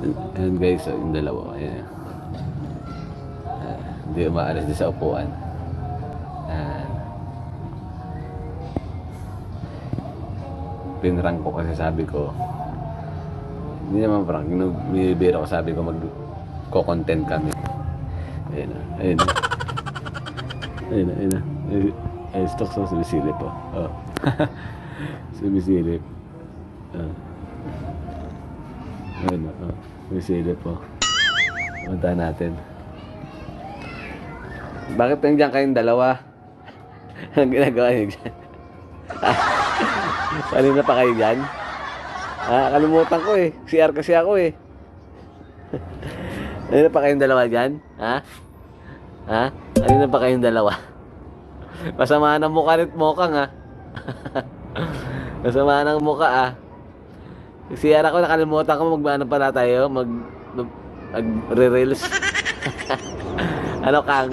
Ayan guys, so, yung dalawa. Ayan. Hindi umaalis din sa upuan. Ayan. Pinrank ko kasi sabi ko, hindi naman prank, binibiro ko, sabi ko magko-content kami. Ayun na, ayun na. Ayun na, ayun na. Ayun, stock sa sumisilip po. Oh. Sumisilip. Ayun na, oh. Sumisilip po. Punta natin. Bakit nandiyan kayong dalawa? Ang ginagawa niyo dyan? Kanina pa kayo dyan? Kalimutan ko eh. CR kasi ako eh. Kanina pa kayong dalawa dyan? Kanina pa kayong dalawa? Masama ng mukha nit Mokang ha. Masama ng mukha CR ako, nakalimutan ko mag-ano pala tayo, mag-re-reels. Ano Kang?